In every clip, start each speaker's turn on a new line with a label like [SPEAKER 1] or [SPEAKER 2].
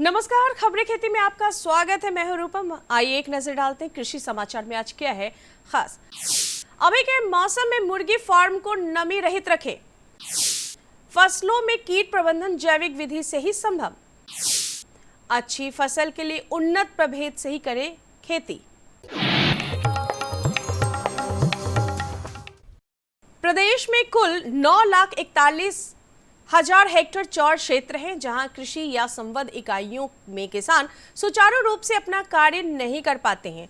[SPEAKER 1] नमस्कार, खबरें खेती में आपका स्वागत है। मैं हूं रूपम। आइए एक नजर डालते हैं कृषि समाचार में आज क्या है खास। अभी के मौसम में मुर्गी फार्म को नमी रहित रखें। फसलों में कीट प्रबंधन जैविक विधि से ही संभव। अच्छी फसल के लिए उन्नत प्रभेद से ही करें खेती। प्रदेश में कुल 9,41,000 हेक्टेयर चौड़ क्षेत्र है, जहां कृषि या संबद्ध इकाइयों में किसान सुचारू रूप से अपना कार्य नहीं कर पाते हैं।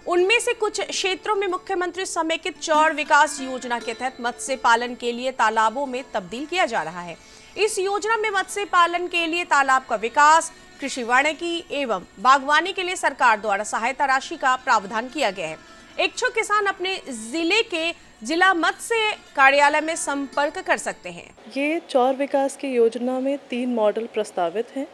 [SPEAKER 1] उनमें से कुछ क्षेत्रों में मुख्यमंत्री समेकित चौड़ विकास योजना के तहत मत्स्य पालन के लिए तालाबों में तब्दील किया जा रहा है। इस योजना में मत्स्य पालन के लिए तालाब का विकास, कृषि वानिकी एवं बागवानी के लिए सरकार द्वारा सहायता राशि का प्रावधान किया गया है। इच्छुक किसान अपने जिले के जिला मत्स्य कार्यालय में संपर्क कर सकते हैं।
[SPEAKER 2] ये चौर विकास की योजना में 3 मॉडल प्रस्तावित हैं।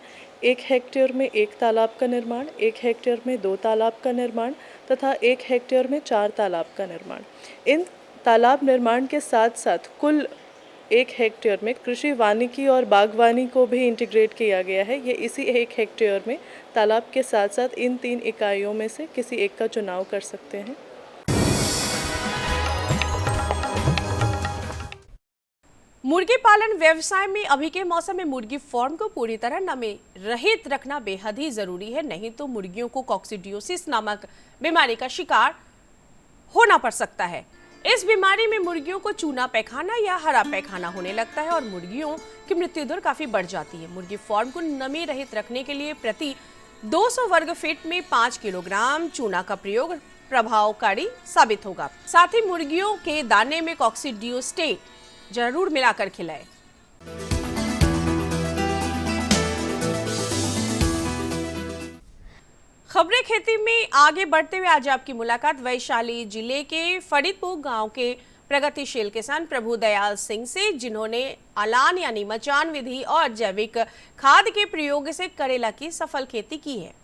[SPEAKER 2] 1 हेक्टेयर में 1 तालाब का निर्माण, 1 हेक्टेयर में 2 तालाब का निर्माण तथा 1 हेक्टेयर में 4 तालाब का निर्माण। इन तालाब निर्माण के साथ साथ कुल 1 हेक्टेयर में कृषि वानिकी और बागवानी को भी इंटीग्रेट किया गया है। ये इसी 1 हेक्टेयर में तालाब के साथ साथ इन 3 इकाइयों में से किसी एक का चुनाव कर सकते हैं।
[SPEAKER 1] मुर्गी पालन व्यवसाय में अभी के मौसम में मुर्गी फार्म को पूरी तरह नमी रहित रखना बेहद ही जरूरी है, नहीं तो मुर्गियों को कॉक्सिडियोसिस नामक बीमारी का शिकार होना पड़ सकता है। इस बीमारी में मुर्गियों को चूना पैखाना या हरा पैखाना होने लगता है और मुर्गियों की मृत्यु दर काफी बढ़ जाती है। मुर्गी फार्म को नमी रहित रखने के लिए प्रति 200 वर्ग फीट में 5 किलोग्राम चूना का प्रयोग प्रभावकारी साबित होगा। साथ ही मुर्गियों के दाने में कॉक्सिडियोस्टेट जरूर मिलाकर खिलाएं। खबरें खेती में आगे बढ़ते हुए आज आपकी मुलाकात वैशाली जिले के फरीदपुर गांव के प्रगतिशील किसान प्रभुदयाल सिंह से, जिन्होंने अलान यानी मचान विधि और जैविक खाद के प्रयोग से करेला की सफल खेती की है।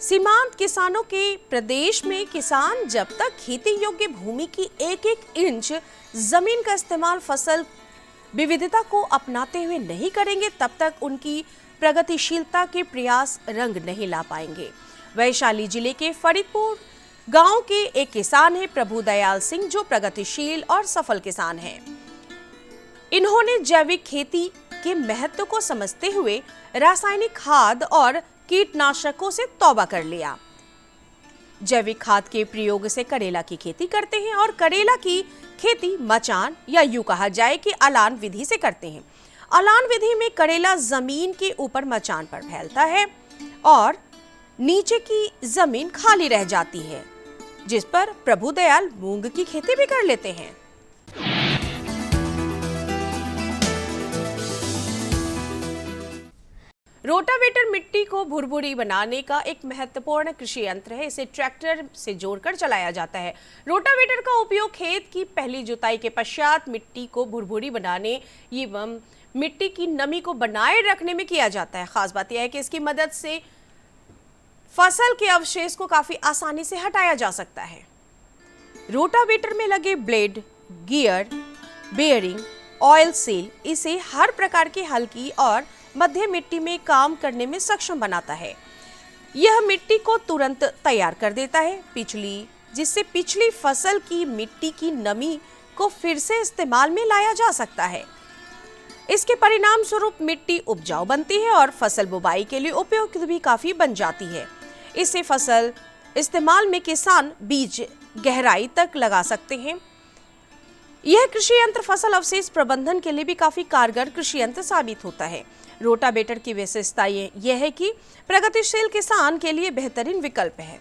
[SPEAKER 1] सीमांत किसानों के प्रदेश में किसान जब तक खेती योग्य भूमि की एक-एक इंच जमीन का इस्तेमाल फसल विविधता को अपनाते हुए नहीं करेंगे, तब तक उनकी प्रगतिशीलता के प्रयास रंग नहीं ला पाएंगे। वैशाली जिले के फरीदपुर गांव के एक किसान है प्रभुदयाल सिंह, जो प्रगतिशील और सफल किसान हैं। इन्होंने जैविक खेती के महत्व को समझते हुए रासायनिक खाद और कीटनाशकों से तौबा कर लिया। जैविक खाद के प्रयोग से करेला की खेती करते हैं और करेला की खेती मचान या यूं कहा जाए कि अलान विधि से करते हैं। अलान विधि में करेला जमीन के ऊपर मचान पर फैलता है और नीचे की जमीन खाली रह जाती है, जिस पर प्रभुदयाल मूंग की खेती भी कर लेते हैं। रोटावेटर मिट्टी को भुरभुरी बनाने का एक महत्वपूर्ण कृषि यंत्र है। इसे ट्रैक्टर से जोड़कर चलाया जाता है। रोटावेटर का उपयोग खेत की पहली जुताई के पश्चात मिट्टी को भुरभुरी बनाने एवं मिट्टी की नमी को बनाए रखने में किया जाता है। खास बात यह है कि इसकी मदद से फसल के अवशेष को काफी आसानी से हटाया जा सकता है। रोटावेटर में लगे blade, gear, bearing, oil seal इसे हर प्रकार की हल्की और मध्य मिट्टी में काम करने में सक्षम बनाता है। यह मिट्टी को तुरंत तैयार कर देता है, जिससे पिछली फसल की मिट्टी की नमी को फिर से इस्तेमाल में लाया जा सकता है। इसके परिणाम स्वरूप मिट्टी उपजाऊ बनती है और फसल बुवाई के लिए उपयुक्त भी काफी बन जाती है। इससे फसल इस्तेमाल में किसान बीज गहराई तक लगा सकते हैं। यह कृषि यंत्र फसल अवशेष प्रबंधन के लिए भी काफी कारगर कृषि यंत्र साबित होता है। रोटावेटर की विशेषता यह है कि प्रगतिशील किसान के लिए बेहतरीन विकल्प है।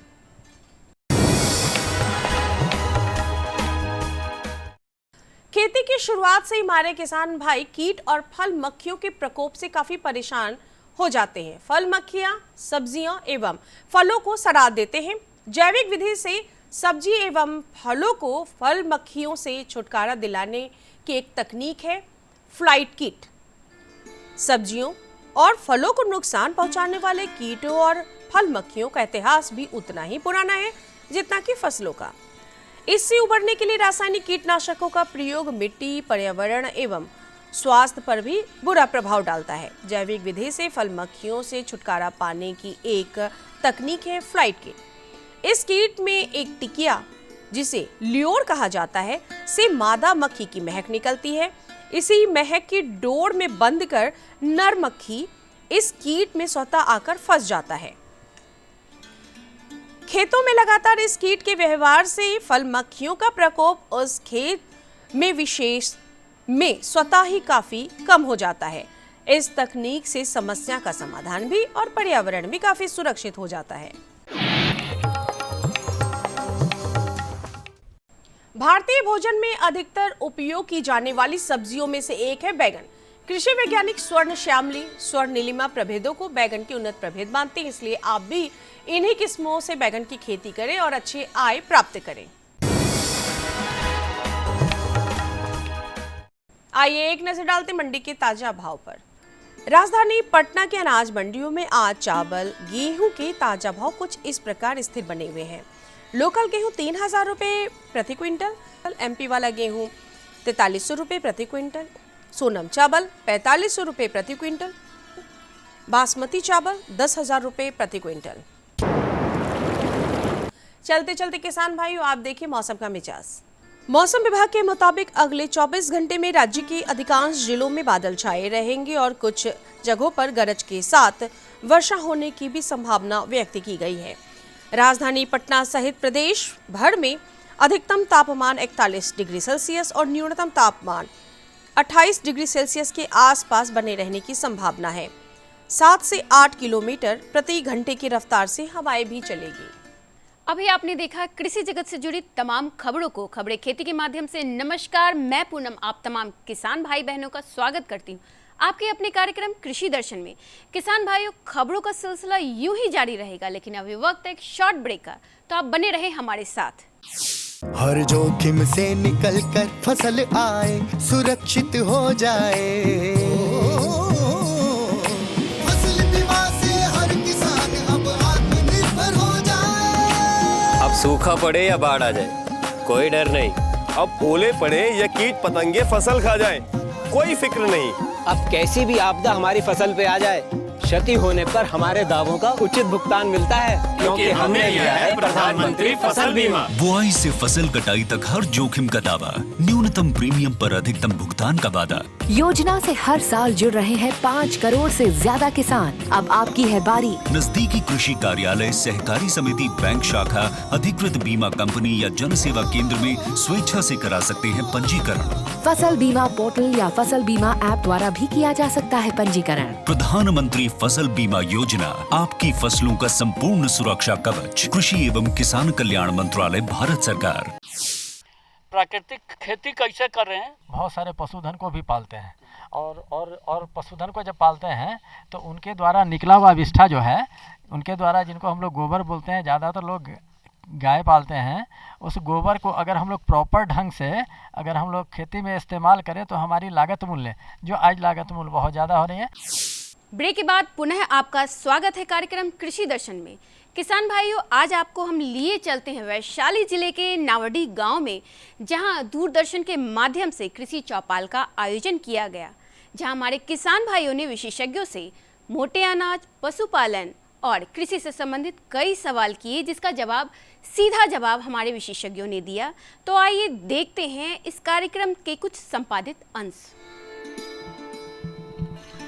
[SPEAKER 1] खेती की शुरुआत से ही हमारे किसान भाई कीट और फल मक्खियों के प्रकोप से काफी परेशान हो जाते हैं। फल मक्खियां सब्जियों एवं फलों को सड़ा देते हैं। जैविक विधि से सब्जी एवं फलों को फल मक्खियों से छुटकारा दिलाने की एक तकनीक है फ्लाइट किट। सब्जियों और फलों को नुकसान पहुंचाने वाले कीटों और फल मक्खियों का इतिहास भी उतना ही पुराना है जितना कि फसलों का। इससे उबरने के लिए रासायनिक कीटनाशकों का प्रयोग मिट्टी, पर्यावरण एवं स्वास्थ्य पर भी बुरा प्रभाव डालता है। जैविक विधि से फल मक्खियों से छुटकारा पाने की एक तकनीक है फ्लाइट किट। इस किट में एक टिकिया, जिसे ल्योर कहा जाता है, से मादा मक्खी की महक निकलती है। इसी महक की डोर में बंद कर नर मक्खी इस कीट में स्वतः आकर फंस जाता है। खेतों में लगातार इस कीट के व्यवहार से फल मक्खियों का प्रकोप उस खेत में विशेष में स्वतः ही काफी कम हो जाता है। इस तकनीक से समस्या का समाधान भी और पर्यावरण भी काफी सुरक्षित हो जाता है। भारतीय भोजन में अधिकतर उपयोग की जाने वाली सब्जियों में से एक है बैगन। कृषि वैज्ञानिक स्वर्ण श्यामली, स्वर्ण नीलिमा प्रभेदों को बैगन के उन्नत प्रभेद मानते हैं, इसलिए आप भी इन्हीं किस्मों से बैगन की खेती करें और अच्छी आय प्राप्त करें। आइए एक नजर डालते मंडी के ताजा भाव पर। राजधानी पटना के अनाज मंडियों में आज चावल, गेहूं के ताजा भाव कुछ इस प्रकार स्थिर बने हुए हैं। लोकल गेहूं 3,000 रुपए प्रति क्विंटल, एमपी वाला गेहूं 4300 रुपए प्रति क्विंटल, सोनम चावल 4500 रुपए प्रति क्विंटल, बासमती चावल 10,000 रुपए प्रति क्विंटल। चलते चलते किसान भाइयों, आप देखिए मौसम का मिजाज। मौसम विभाग के मुताबिक अगले 24 घंटे में राज्य के अधिकांश जिलों में बादल छाए रहेंगे और कुछ जगहों पर गरज के साथ वर्षा होने की भी संभावना व्यक्त की गई है। राजधानी पटना सहित प्रदेश भर में अधिकतम तापमान 41 डिग्री सेल्सियस और न्यूनतम तापमान 28 डिग्री सेल्सियस के आसपास बने रहने की संभावना है। 7 से 8 किलोमीटर प्रति घंटे की रफ्तार से हवाएं भी चलेगी।
[SPEAKER 3] अभी आपने देखा कृषि जगत से जुड़ी तमाम खबरों को खबरें खेती के माध्यम से। नमस्कार, मैं पूनम आप तमाम किसान भाई बहनों का स्वागत करती हूँ आपके अपने कार्यक्रम कृषि दर्शन में। किसान भाइयों, खबरों का सिलसिला यूं ही जारी रहेगा, लेकिन अभी वक्त एक शॉर्ट ब्रेक का, तो आप बने रहे हमारे साथ।
[SPEAKER 4] हर जोखिम से निकल कर फसल आए, सुरक्षित हो जाए, फसल बीमा से हर किसान अब आत्मनिर्भर हो जाए।
[SPEAKER 5] अब सूखा पड़े या बाढ़ आ जाए, कोई डर नहीं।
[SPEAKER 6] अब ओले पड़े या कीट पतंगे फसल खा जाए, कोई फिक्र नहीं।
[SPEAKER 7] अब कैसी भी आपदा हमारी फसल पे आ जाए, क्षति होने पर हमारे दावों का उचित भुगतान मिलता है, क्योंकि हमने लिया है प्रधानमंत्री फसल बीमा।
[SPEAKER 8] बुआई से फसल कटाई तक हर जोखिम का दावा, न्यूनतम प्रीमियम पर अधिकतम भुगतान का वादा।
[SPEAKER 9] योजना से हर साल जुड़ रहे हैं 5 करोड़ से ज्यादा किसान। अब आपकी है बारी।
[SPEAKER 8] नजदीकी कृषि कार्यालय, सहकारी समिति, बैंक शाखा, अधिकृत बीमा कंपनी या जन सेवा केंद्र में स्वेच्छा से करा सकते हैं पंजीकरण।
[SPEAKER 9] फसल बीमा पोर्टल या फसल बीमा ऐप द्वारा भी किया जा सकता है पंजीकरण।
[SPEAKER 8] प्रधानमंत्री फसल बीमा योजना, आपकी फसलों का संपूर्ण सुरक्षा कवच। कृषि एवं किसान कल्याण मंत्रालय, भारत सरकार।
[SPEAKER 10] प्राकृतिक खेती कैसे कर रहे हैं? बहुत सारे पशुधन को भी पालते हैं और पशुधन को जब पालते हैं तो उनके द्वारा निकला हुआ विष्ठा जो है, उनके द्वारा, जिनको हम लोग गोबर बोलते हैं, ज़्यादातर लोग गाय पालते हैं, उस गोबर को अगर हम लोग प्रॉपर ढंग से अगर हम लोग खेती में इस्तेमाल करें तो हमारी लागत मूल्य, जो आज लागत मूल्य बहुत ज़्यादा हो रही है।
[SPEAKER 3] ब्रेक के बाद पुनः आपका स्वागत है कार्यक्रम कृषि दर्शन में। किसान भाइयों, आज आपको हम लिए चलते हैं वैशाली जिले के नावडी गांव में, जहां दूरदर्शन के माध्यम से कृषि चौपाल का आयोजन किया गया, जहां हमारे किसान भाइयों ने विशेषज्ञों से मोटे अनाज, पशुपालन और कृषि से संबंधित कई सवाल किए, जिसका सीधा जवाब हमारे विशेषज्ञों ने दिया। तो आइए देखते हैं इस कार्यक्रम के कुछ संपादित अंश।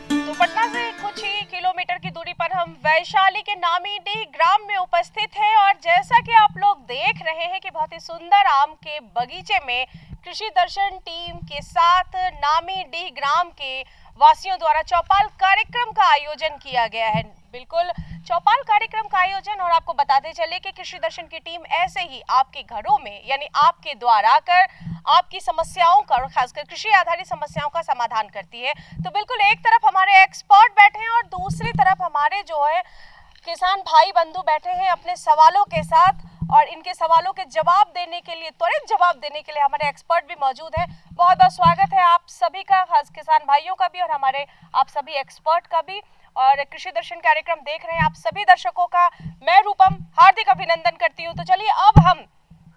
[SPEAKER 1] तो पटना से कुछ ही किलोमीटर की दूरी पर हम वैशाली के नामीडीह ग्राम में उपस्थित हैं और जैसा कि आप लोग देख रहे हैं कि बहुत ही सुंदर आम के बगीचे में कृषि दर्शन टीम के साथ नामीडीह ग्राम के वासियों द्वारा चौपाल कार्यक्रम का आयोजन किया गया है। बिल्कुल चौपाल कार्यक्रम का आयोजन, और आपको बताते चले कि कृषि दर्शन की टीम ऐसे ही आपके घरों में, यानी आपके द्वार आकर आपकी समस्याओं का और खासकर कृषि आधारित समस्याओं का समाधान करती है। तो बिल्कुल एक तरफ हमारे एक्सपर्ट बैठे हैं और दूसरी तरफ हमारे जो है किसान भाई बंधु बैठे हैं अपने सवालों के साथ, और इनके सवालों के जवाब देने के लिए, त्वरित जवाब देने के लिए हमारे एक्सपर्ट भी मौजूद हैं। बहुत बहुत स्वागत है आप सभी का, खास किसान भाइयों का भी और हमारे आप सभी एक्सपर्ट का भी। और कृषि दर्शन कार्यक्रम देख रहे हैं आप सभी दर्शकों का मैं रूपम हार्दिक अभिनंदन करती हूँ। तो चलिए अब हम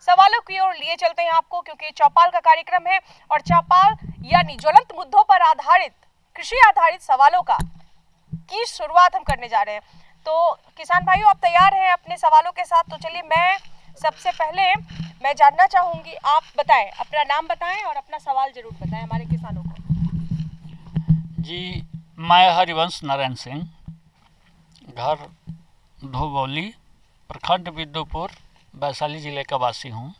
[SPEAKER 1] सवालों की ओर लिए चलते हैं आपको, क्योंकि चौपाल का कार्यक्रम है और चौपाल यानी ज्वलंत मुद्दों पर आधारित कृषि आधारित सवालों की शुरुआत हम करने जा रहे हैं। तो किसान भाइयों, आप तैयार हैं अपने सवालों के साथ? तो चलिए, मैं सबसे पहले मैं जानना चाहूँगी, आप बताएं, अपना नाम बताएं और अपना सवाल जरूर बताएं हमारे किसानों को।
[SPEAKER 10] जी, मैं हरिवंश नारायण सिंह, घर धोबौली, प्रखंड विद्युपुर, वैशाली जिले का वासी हूँ।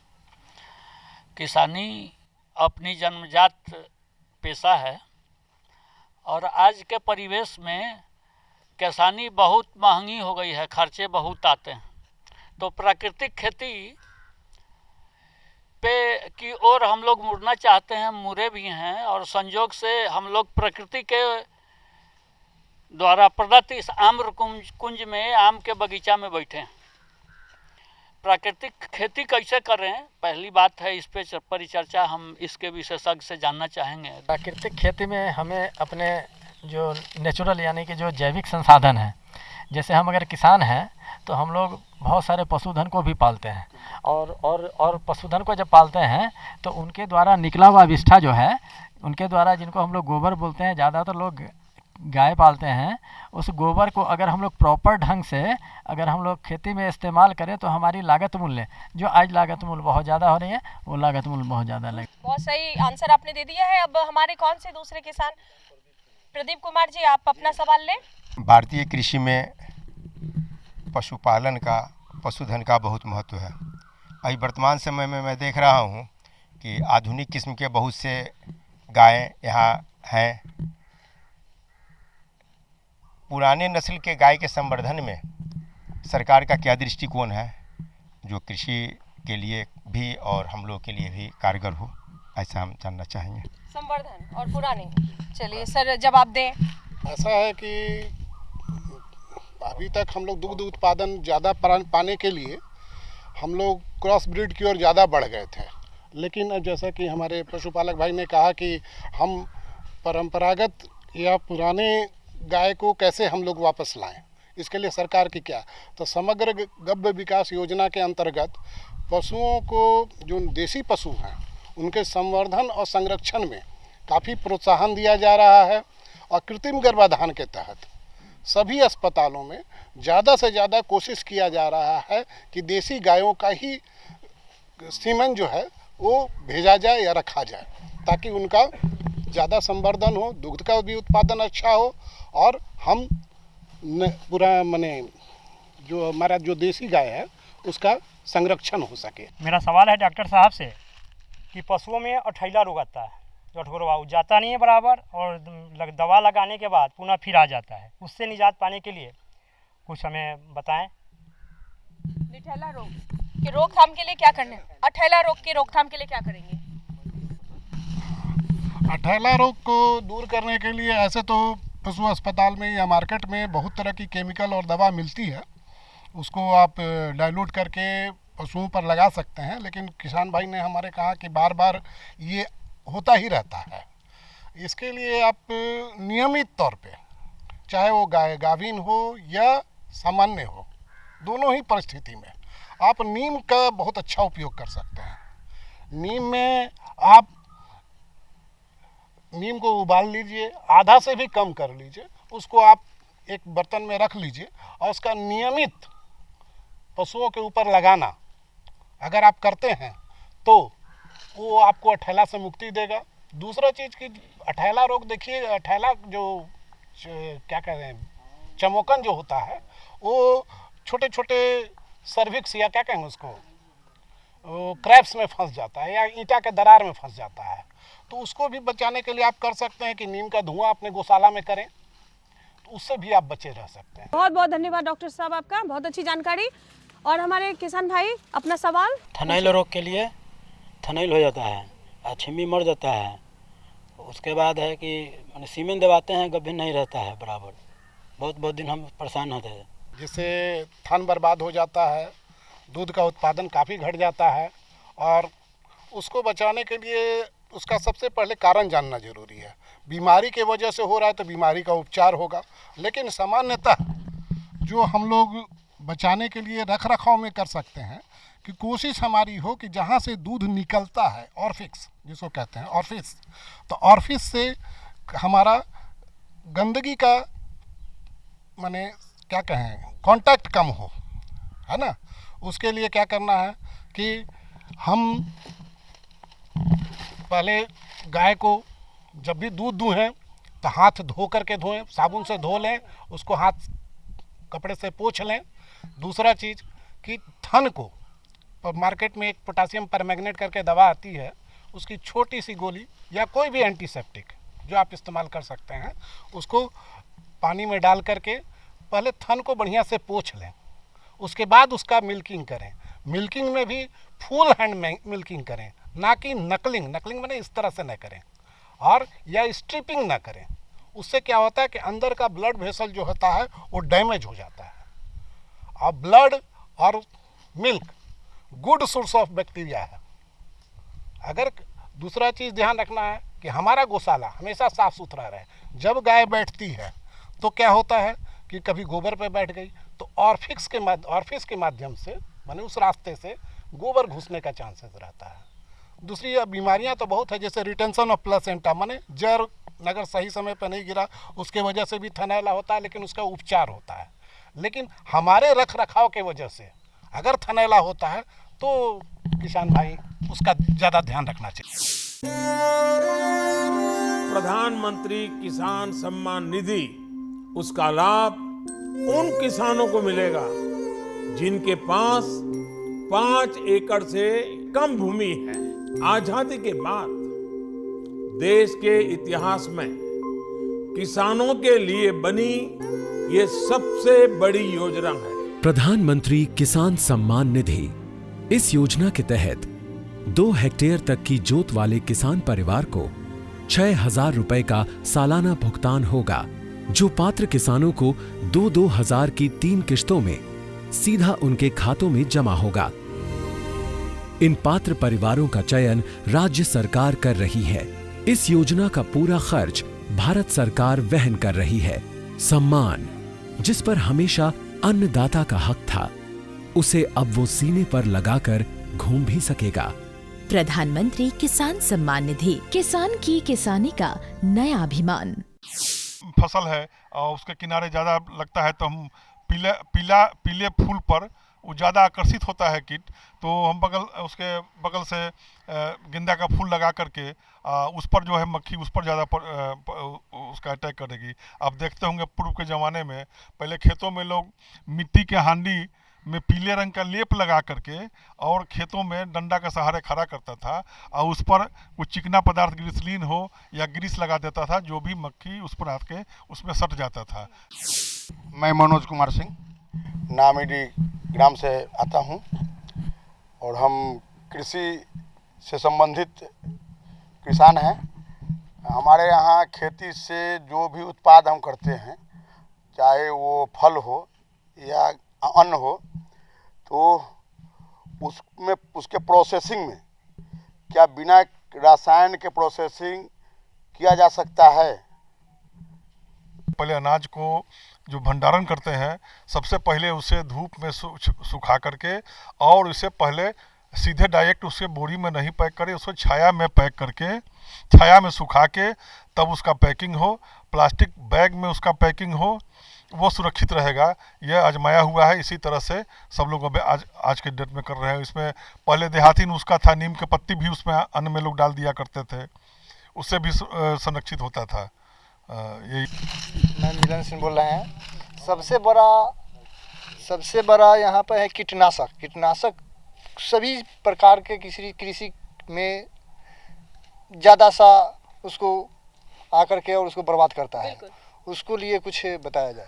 [SPEAKER 10] किसानी अपनी जन्मजात पेशा है और आज के परिवेश में किसानी बहुत महंगी हो गई है, खर्चे बहुत आते हैं। तो प्राकृतिक खेती पे की ओर हम लोग मुड़ना चाहते हैं, मुड़े भी हैं, और संयोग से हम लोग प्रकृति के द्वारा प्रदत्त इस आम्र कुंज में, आम के बगीचा में बैठे हैं। प्राकृतिक खेती कैसे कर रहे हैं, पहली बात है, इस पे परिचर्चा हम इसके विशेषज्ञ से जानना चाहेंगे।
[SPEAKER 11] प्राकृतिक खेती में हमें अपने जो नेचुरल यानी कि जो जैविक संसाधन है, जैसे हम अगर किसान हैं तो हम लोग बहुत सारे पशुधन को भी पालते हैं, और पशुधन को जब पालते हैं तो उनके द्वारा निकला हुआ विष्ठा जो है, उनके द्वारा, जिनको हम लोग गोबर बोलते हैं, ज़्यादातर लोग गाय पालते हैं, उस गोबर को अगर हम लोग प्रॉपर ढंग से अगर हम लोग खेती में इस्तेमाल करें तो हमारी लागत मूल्य, जो आज लागत मूल्य बहुत ज़्यादा हो रही है, वो लागत मूल्य बहुत ज़्यादा लगे।
[SPEAKER 1] बहुत सही आंसर आपने दे दिया है। अब हमारे कौन से दूसरे किसान, प्रदीप कुमार जी, आप अपना सवाल लें।
[SPEAKER 12] भारतीय कृषि में पशुपालन का, पशुधन का बहुत महत्व है। अभी वर्तमान समय में मैं देख रहा हूँ कि आधुनिक किस्म के बहुत से गायें यहाँ हैं। पुराने नस्ल के गाय के संवर्धन में सरकार का क्या दृष्टिकोण है, जो कृषि के लिए भी और हम लोग के लिए भी कारगर हो, ऐसा हम जानना चाहेंगे।
[SPEAKER 1] संवर्धन और पुराने, चलिए सर जवाब दें।
[SPEAKER 13] ऐसा है कि अभी तक हम लोग दुग्ध उत्पादन ज़्यादा पाने के लिए हम लोग क्रॉस ब्रीड की ओर ज़्यादा बढ़ गए थे, लेकिन अब जैसा कि हमारे पशुपालक भाई ने कहा कि हम परंपरागत या पुराने गाय को कैसे हम लोग वापस लाएं, इसके लिए सरकार की क्या, तो समग्र गव्य विकास योजना के अंतर्गत पशुओं को, जो देसी पशु हैं, उनके संवर्धन और संरक्षण में काफ़ी प्रोत्साहन दिया जा रहा है। और कृत्रिम गर्भाधान के तहत सभी अस्पतालों में ज़्यादा से ज़्यादा कोशिश किया जा रहा है कि देसी गायों का ही सीमन जो है वो भेजा जाए या रखा जाए, ताकि उनका ज़्यादा संवर्धन हो, दुग्ध का भी उत्पादन अच्छा हो, और हम पूरा मने जो हमारा जो देसी गाय है उसका संरक्षण हो सके।
[SPEAKER 14] मेरा सवाल है डॉक्टर साहब से कि पशुओं में अठैला रोग आता है, जो अठगोरवा जाता नहीं है बराबर, और दवा लगाने के बाद पुनः फिर आ जाता है, उससे निजात पाने के लिए कुछ हमें बताएं।
[SPEAKER 1] अठैला रोग की रोकथाम के लिए क्या करना है? अठैला रोग की रोकथाम के लिए क्या करेंगे?
[SPEAKER 13] अठैला रोग को दूर करने के लिए ऐसे तो पशु अस्पताल में या मार्केट में बहुत तरह की केमिकल और दवा मिलती है, उसको आप डाइल्यूट करके पशुओं पर लगा सकते हैं, लेकिन किसान भाई ने हमारे कहा कि बार बार ये होता ही रहता है। इसके लिए आप नियमित तौर पे, चाहे वो गाभिन हो या सामान्य हो, दोनों ही परिस्थिति में आप नीम का बहुत अच्छा उपयोग कर सकते हैं। नीम में आप नीम को उबाल लीजिए, आधा से भी कम कर लीजिए, उसको आप एक बर्तन में रख लीजिए और उसका नियमित पशुओं के ऊपर लगाना अगर आप करते हैं तो वो आपको अठैला से मुक्ति देगा। दूसरा चीज़ कि अठैला रोग, देखिए अठैला जो क्या कहते हैं, चमोकन जो होता है, वो छोटे छोटे सर्विक्स या क्या कहेंगे उसको, क्रैप्स में फंस जाता है या ईंटा के दरार में फंस जाता है, तो उसको भी बचाने के लिए आप कर सकते हैं कि नीम का धुआं अपने गौशाला में करें, तो उससे भी आप बचे रह सकते हैं।
[SPEAKER 1] बहुत बहुत धन्यवाद डॉक्टर साहब, आपका बहुत अच्छी जानकारी। और हमारे किसान भाई अपना सवाल।
[SPEAKER 11] थनैल रोग के लिए थनैल हो जाता है, छिम्मी मर जाता है, उसके बाद है कि मैंने सीमेंट दबाते हैं, गभी नहीं रहता है बराबर, बहुत दिन हम परेशान होते हैं,
[SPEAKER 13] जिससे थन बर्बाद हो जाता है, दूध का उत्पादन काफ़ी घट जाता है, और उसको बचाने के लिए उसका सबसे पहले कारण जानना जरूरी है। बीमारी के वजह से हो रहा है तो बीमारी का उपचार होगा, लेकिन सामान्यतः जो हम लोग बचाने के लिए रख रखाव में कर सकते हैं कि कोशिश हमारी हो कि जहाँ से दूध निकलता है ऑर्फिक्स जिसको कहते हैं ऑर्फिस, तो ऑर्फिस से हमारा गंदगी का माने क्या कहें कांटेक्ट कम हो, है ना। उसके लिए क्या करना है कि हम पहले गाय को जब भी दूध दूहें तो हाथ धो करके धोएं, साबुन से धो लें, उसको हाथ कपड़े से पोंछ लें। दूसरा चीज़ कि थन को मार्केट में एक पोटासियम परमैंगनेट करके दवा आती है, उसकी छोटी सी गोली या कोई भी एंटीसेप्टिक जो आप इस्तेमाल कर सकते हैं, उसको पानी में डाल करके पहले थन को बढ़िया से पोंछ लें। उसके बाद उसका मिल्किंग करें। मिल्किंग में भी फुल हैंड मिल्किंग करें, ना कि नकलिंग माने इस तरह से न करें और या स्ट्रिपिंग ना करें। उससे क्या होता है कि अंदर का ब्लड वेसल जो होता है वो डैमेज हो जाता है। और ब्लड और milk good source of bacteria है। अगर दूसरा चीज़ ध्यान रखना है कि हमारा गौशाला हमेशा साफ़ सुथरा रहे। जब गाय बैठती है तो क्या होता है कि कभी गोबर पे बैठ गई तो ऑर्फिस के माध्यम से माने उस रास्ते से गोबर घुसने का चांसेस रहता है। दूसरी बीमारियां तो बहुत है, जैसे रिटेंशन ऑफ प्लेसेंटा माने जर अगर सही समय पर नहीं गिरा उसके वजह से भी थनैला होता है, लेकिन उसका उपचार होता है। लेकिन हमारे रख रखाव के वजह से अगर थनैला होता है तो किसान भाई उसका ज़्यादा ध्यान रखना चाहिए।
[SPEAKER 15] प्रधानमंत्री किसान सम्मान निधि, उसका लाभ उन किसानों को मिलेगा जिनके पास 5 एकड़ से कम भूमि है। आजादी के बाद देश के इतिहास में किसानों के लिए बनी ये सबसे बड़ी योजना है
[SPEAKER 16] प्रधानमंत्री किसान सम्मान निधि। इस योजना के तहत 2 हेक्टेयर तक की जोत वाले किसान परिवार को 6,000 रुपए का सालाना भुगतान होगा, जो पात्र किसानों को 2-2 हजार की 3 किश्तों में सीधा उनके खातों में जमा होगा। इन पात्र परिवारों का चयन राज्य सरकार कर रही है। इस योजना का पूरा खर्च भारत सरकार वहन कर रही है। सम्मान, जिस पर हमेशा अन्नदाता का हक था, उसे अब वो सीने पर लगाकर घूम भी सकेगा।
[SPEAKER 17] प्रधानमंत्री किसान सम्मान निधि, किसान की किसानी का नया अभिमान।
[SPEAKER 18] फसल है और उसके किनारे ज़्यादा लगता है तो हम पीले फूल पर वो ज़्यादा आकर्षित होता है कीट, तो हम उसके बगल से गेंदा का फूल लगा करके उस पर जो है मक्खी उस पर ज़्यादा उसका अटैक करेगी। आप देखते होंगे पूर्व के ज़माने में पहले खेतों में लोग मिट्टी के हांडी में पीले रंग का लेप लगा करके और खेतों में डंडा के सहारे खड़ा करता था और उस पर कुछ चिकना पदार्थ ग्लिसरीन हो या ग्रीस लगा देता था, जो भी मक्खी उस पर आके उसमें सट जाता था।
[SPEAKER 12] मैं मनोज कुमार सिंह नामीडी ग्राम से आता हूं और हम कृषि से संबंधित किसान हैं। हमारे यहाँ खेती से जो भी उत्पाद हम करते हैं, चाहे वो फल हो या अन्न हो, तो उसमें उसके प्रोसेसिंग में क्या बिना रसायन के प्रोसेसिंग किया जा सकता है?
[SPEAKER 18] पहले अनाज को जो भंडारण करते हैं, सबसे पहले उसे धूप में सुखा करके और उसे पहले सीधे डायरेक्ट उसके बोरी में नहीं पैक करें, उसको छाया में पैक करके छाया में सुखा के तब उसका पैकिंग हो, प्लास्टिक बैग में उसका पैकिंग हो, वो सुरक्षित रहेगा। यह आजमाया हुआ है। इसी तरह से सब लोग अब आज के डेट में कर रहे हैं। इसमें पहले देहाती नुस्खा था, नीम के पत्ती भी उसमें अन्न में लोग डाल दिया करते थे, उससे भी संरक्षित होता था। यही
[SPEAKER 19] मैं मिलन सिंह बोल रहे हैं। सबसे बड़ा यहाँ पर है कीटनाशक सभी प्रकार के कृषि में ज़्यादा सा उसको आकर के और उसको बर्बाद करता है। उसको लिए कुछ बताया जाए।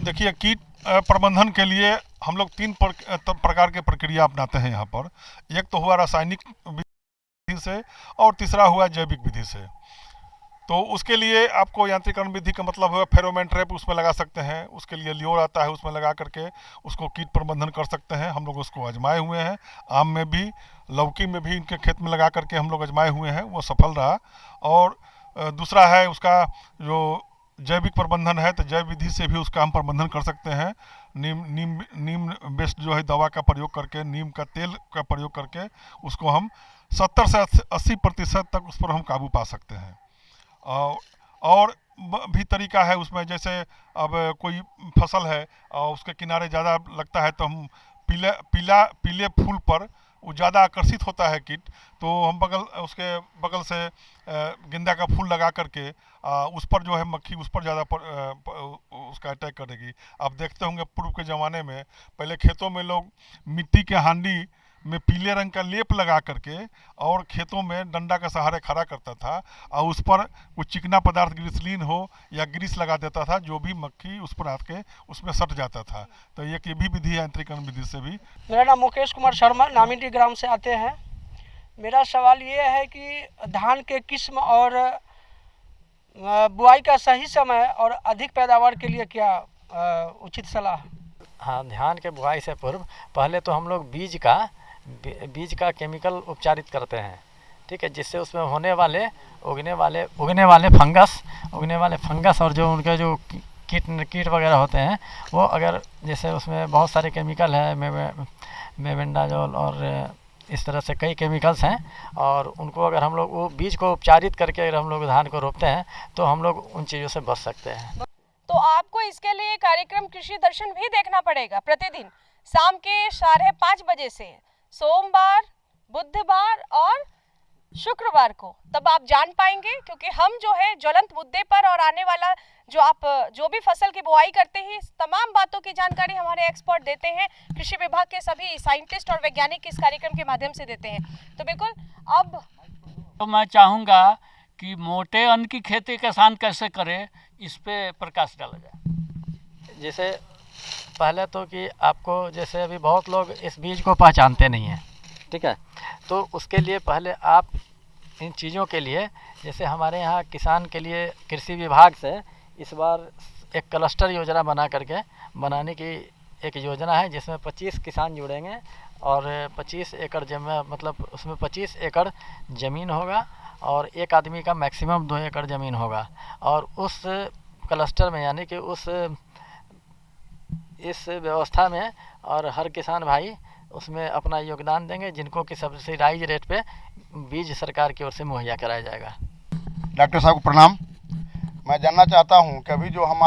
[SPEAKER 18] देखिए, कीट प्रबंधन के लिए हम लोग 3 प्रकार के प्रक्रिया अपनाते हैं यहाँ पर। एक तो हुआ रासायनिक विधि से और तीसरा हुआ जैविक विधि से। तो उसके लिए आपको यांत्रिकरण विधि का मतलब है फेरोमोन ट्रैप उसमें लगा सकते हैं, उसके लिए लियोर आता है, उसमें लगा करके उसको कीट प्रबंधन कर सकते हैं। हम लोग उसको आजमाए हुए हैं, आम में भी लौकी में भी इनके खेत में लगा करके हम लोग आजमाए हुए हैं, वो सफल रहा। और दूसरा है उसका जो जैविक प्रबंधन है तो जैव विधि से भी उसका हम प्रबंधन कर सकते हैं। नीम बेस्ड जो है दवा का प्रयोग करके, नीम का तेल का प्रयोग करके उसको हम 70 से 80% तक उस पर हम काबू पा सकते हैं। और भी तरीका है उसमें, जैसे अब कोई फसल है और उसके किनारे ज़्यादा लगता है तो हम पीले फूल पर वो ज़्यादा आकर्षित होता है कीट, तो हम उसके बगल से गेंदा का फूल लगा करके उस पर जो है मक्खी उस पर ज़्यादा उसका अटैक करेगी। आप देखते होंगे पूर्व के ज़माने में पहले खेतों में लोग मिट्टी के हांडी में पीले रंग का लेप लगा करके और खेतों में डंडा का सहारे खड़ा करता था और उस पर कुछ चिकना पदार्थ ग्लिसरीन हो या ग्रीस लगा देता था, जो भी मक्खी उस पर आके उसमें सट जाता था। तो ये भी विधि है, यंत्रीकरण विधि से भी।
[SPEAKER 20] मेरा नाम मुकेश कुमार शर्मा, नामिनी ग्राम से आते हैं। मेरा सवाल ये है कि धान के किस्म और बुआई का सही समय और अधिक पैदावार के लिए क्या उचित सलाह?
[SPEAKER 10] हाँ, धान के बुआई से पूर्व पहले तो हम लोग बीज का केमिकल उपचारित करते हैं, ठीक है, जिससे उसमें होने वाले उगने वाले फंगस और जो उनके जो कीट वगैरह होते हैं वो, अगर जैसे उसमें बहुत सारे केमिकल है, मेबेंडाजोल और इस तरह से कई केमिकल्स हैं, और उनको अगर हम लोग वो बीज को उपचारित करके अगर हम लोग धान को रोपते हैं तो हम लोग उन चीज़ों से बच सकते हैं।
[SPEAKER 1] तो आपको इसके लिए कार्यक्रम कृषि दर्शन भी देखना पड़ेगा प्रतिदिन शाम के 5:30 बजे से, सोमवार, बुधवार और शुक्रवार को। तब आप जान पाएंगे, क्योंकि हम जो है ज्वलंत मुद्दे पर और आने वाला जो भी फसल की बुआई करते हैं, तमाम बातों की जानकारी हमारे एक्सपर्ट देते हैं। कृषि विभाग के सभी साइंटिस्ट और वैज्ञानिक इस कार्यक्रम के माध्यम से देते हैं। तो बिल्कुल अब
[SPEAKER 21] तो मैं चाहूँगा कि मोटे अन्न की खेती किसान कैसे करे, इस पे प्रकाश डाला जाए।
[SPEAKER 10] जैसे पहले तो कि आपको, जैसे अभी बहुत लोग इस बीज को पहचानते नहीं हैं, ठीक है, तो उसके लिए पहले आप इन चीज़ों के लिए, जैसे हमारे यहाँ किसान के लिए कृषि विभाग से इस बार एक क्लस्टर योजना बनाने की एक योजना है, जिसमें 25 किसान जुड़ेंगे और 25 एकड़ मतलब उसमें 25 एकड़ ज़मीन होगा और एक आदमी का मैक्सिमम 2 एकड़ ज़मीन होगा। और उस क्लस्टर में, यानी कि इस व्यवस्था में, और हर किसान भाई उसमें अपना योगदान देंगे, जिनको कि सब्सिडाइज रेट पे बीज सरकार की ओर से मुहैया कराया जाएगा।
[SPEAKER 22] डॉक्टर साहब को प्रणाम। मैं जानना चाहता हूं कि अभी जो हम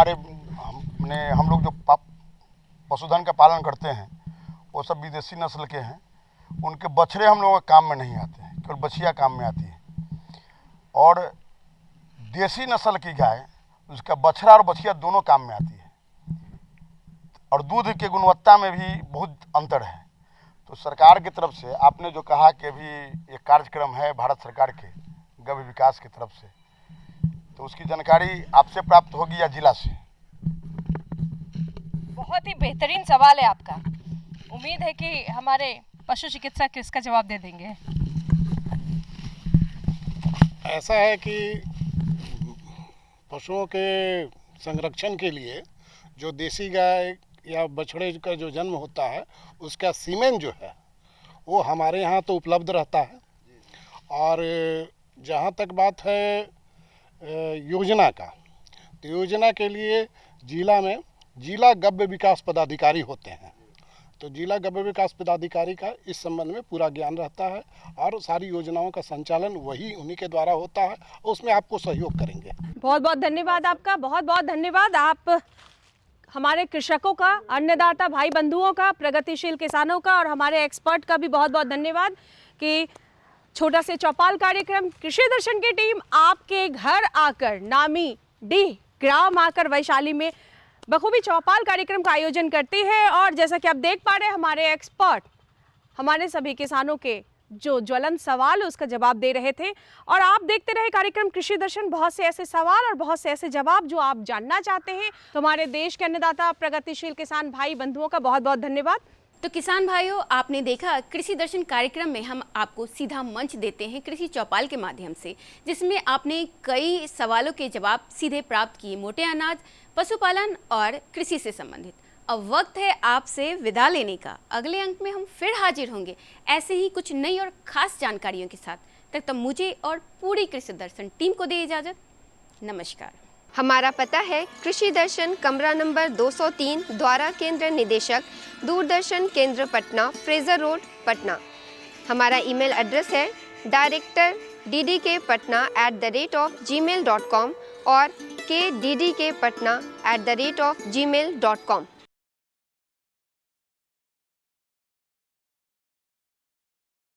[SPEAKER 22] लोग जो पशुधन का पालन करते हैं वो सब विदेशी नस्ल के हैं, उनके बछड़े हम लोगों के काम में नहीं आते हैं, केवल बछिया काम में आती है। और देसी नस्ल की गाय, उसका बछड़ा और बछिया दोनों काम में आती है, और दूध की गुणवत्ता में भी बहुत अंतर है। तो सरकार की तरफ से आपने जो कहा कि अभी एक कार्यक्रम है भारत सरकार के गव्य विकास की तरफ से, तो उसकी जानकारी आपसे प्राप्त होगी या जिला से?
[SPEAKER 1] बहुत ही बेहतरीन सवाल है आपका। उम्मीद है कि हमारे पशु चिकित्सक इसका जवाब दे देंगे।
[SPEAKER 13] ऐसा है कि पशुओं के संरक्षण के लिए जो देसी गाय या बछड़े का जो जन्म होता है, उसका सीमेन जो है वो हमारे यहाँ तो उपलब्ध रहता है। और जहाँ तक बात है योजना का, तो योजना के लिए जिला में जिला गव्य विकास पदाधिकारी होते हैं। तो जिला गव्य विकास पदाधिकारी का इस संबंध में पूरा ज्ञान रहता है और सारी योजनाओं का संचालन उन्हीं के द्वारा होता है, और उसमें आपको सहयोग करेंगे।
[SPEAKER 1] बहुत बहुत धन्यवाद आपका, बहुत बहुत धन्यवाद। आप हमारे कृषकों का, अन्नदाता भाई बंधुओं का, प्रगतिशील किसानों का और हमारे एक्सपर्ट का भी बहुत बहुत धन्यवाद कि छोटा से चौपाल कार्यक्रम कृषि दर्शन की टीम आपके घर आकर, नामी डी ग्राम आकर वैशाली में बखूबी चौपाल कार्यक्रम का आयोजन करती है। और जैसा कि आप देख पा रहे हैं, हमारे एक्सपर्ट हमारे सभी किसानों के जो ज्वलंत सवाल उसका जवाब दे रहे थे। और आप देखते रहे कार्यक्रम कृषि दर्शन, बहुत से ऐसे सवाल और बहुत से ऐसे जवाब जो आप जानना चाहते हैं। तो हमारे देश के अन्नदाता प्रगतिशील किसान भाई बंधुओं का बहुत बहुत धन्यवाद।
[SPEAKER 3] तो किसान भाइयों, आपने देखा कृषि दर्शन कार्यक्रम में हम आपको सीधा मंच देते हैं कृषि चौपाल के माध्यम से, जिसमें आपने कई सवालों के जवाब सीधे प्राप्त किए, मोटे अनाज, पशुपालन और कृषि से संबंधित। अब वक्त है आपसे विदा लेने का। अगले अंक में हम फिर हाजिर होंगे ऐसे ही कुछ नई और खास जानकारियों के साथ। तब तक मुझे और पूरी कृषि दर्शन टीम को दे इजाजत। नमस्कार।
[SPEAKER 2] हमारा पता है कृषि दर्शन कमरा नंबर 203 द्वारा केंद्र निदेशक दूरदर्शन केंद्र पटना, फ्रेजर रोड, पटना। हमारा ईमेल एड्रेस है director@ddkpatna@gmail.com और kddkpatna@gmail.com।